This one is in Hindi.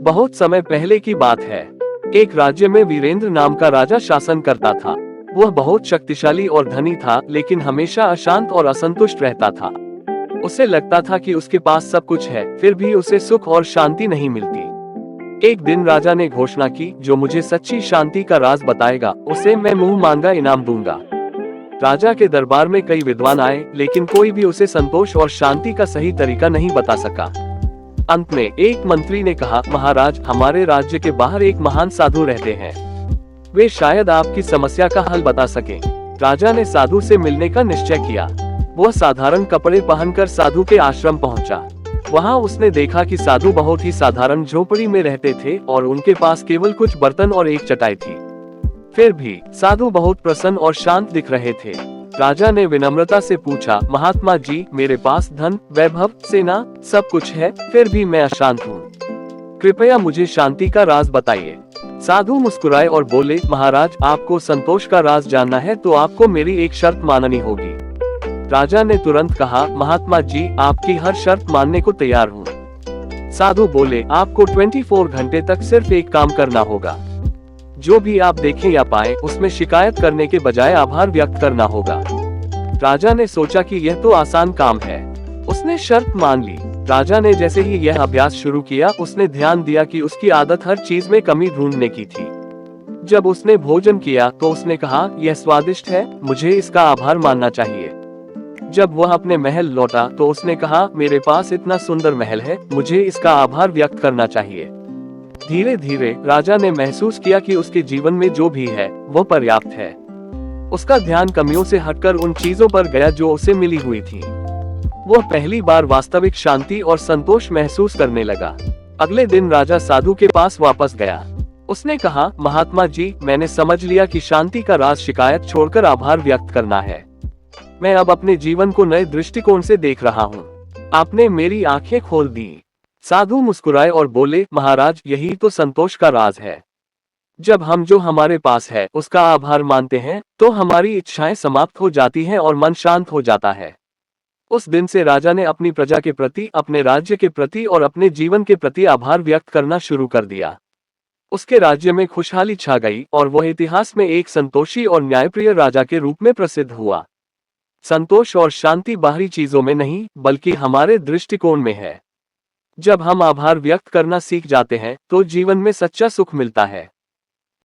बहुत समय पहले की बात है। एक राज्य में वीरेंद्र नाम का राजा शासन करता था। वह बहुत शक्तिशाली और धनी था, लेकिन हमेशा अशांत और असंतुष्ट रहता था। उसे लगता था कि उसके पास सब कुछ है, फिर भी उसे सुख और शांति नहीं मिलती। एक दिन राजा ने घोषणा की, जो मुझे सच्ची शांति का राज बताएगा, उसे मैं मुंह मांगा इनाम दूंगा। राजा के दरबार में कई विद्वान आए, लेकिन कोई भी उसे संतोष और शांति का सही तरीका नहीं बता सका। अंत में एक मंत्री ने कहा, महाराज, हमारे राज्य के बाहर एक महान साधु रहते हैं। वे शायद आपकी समस्या का हल बता सकें। राजा ने साधु से मिलने का निश्चय किया। वह साधारण कपड़े पहनकर साधु के आश्रम पहुंचा। वहां उसने देखा कि साधु बहुत ही साधारण झोपड़ी में रहते थे और उनके पास केवल कुछ बर्तन और एक चटाई थी। फिर भी साधु बहुत प्रसन्न और शांत दिख रहे थे। राजा ने विनम्रता से पूछा, महात्मा जी, मेरे पास धन, वैभव, सेना सब कुछ है, फिर भी मैं अशांत हूँ। कृपया मुझे शांति का राज बताइए। साधु मुस्कुराए और बोले, महाराज, आपको संतोष का राज जानना है तो आपको मेरी एक शर्त माननी होगी। राजा ने तुरंत कहा, महात्मा जी, आपकी हर शर्त मानने को तैयार हूँ। साधु बोले, आपको 24 घंटे तक सिर्फ एक काम करना होगा। जो भी आप देखें या पाएं, उसमें शिकायत करने के बजाय आभार व्यक्त करना होगा। राजा ने सोचा कि यह तो आसान काम है। उसने शर्त मान ली। राजा ने जैसे ही यह अभ्यास शुरू किया, उसने ध्यान दिया कि उसकी आदत हर चीज में कमी ढूंढने की थी। जब उसने भोजन किया तो उसने कहा, यह स्वादिष्ट है, मुझे इसका आभार मानना चाहिए। जब वह अपने महल लौटा तो उसने कहा, मेरे पास इतना सुंदर महल है, मुझे इसका आभार व्यक्त करना चाहिए। धीरे धीरे राजा ने महसूस किया कि उसके जीवन में जो भी है वो पर्याप्त है। उसका ध्यान कमियों से हटकर उन चीजों पर गया जो उसे मिली हुई थी। वह पहली बार वास्तविक शांति और संतोष महसूस करने लगा। अगले दिन राजा साधु के पास वापस गया। उसने कहा, महात्मा जी, मैंने समझ लिया कि शांति का राज शिकायत छोड़कर आभार व्यक्त करना है। मैं अब अपने जीवन को नए दृष्टिकोण से देख रहा हूँ। आपने मेरी आंखें खोल दी। साधु मुस्कुराए और बोले, महाराज, यही तो संतोष का राज है। जब हम जो हमारे पास है उसका आभार मानते हैं तो हमारी इच्छाएं समाप्त हो जाती हैं और मन शांत हो जाता है। उस दिन से राजा ने अपनी प्रजा के प्रति, अपने राज्य के प्रति और अपने जीवन के प्रति आभार व्यक्त करना शुरू कर दिया। उसके राज्य में खुशहाली छा गई और वह इतिहास में एक संतोषी और न्यायप्रिय राजा के रूप में प्रसिद्ध हुआ। संतोष और शांति बाहरी चीजों में नहीं, बल्कि हमारे दृष्टिकोण में है। जब हम आभार व्यक्त करना सीख जाते हैं तो जीवन में सच्चा सुख मिलता है।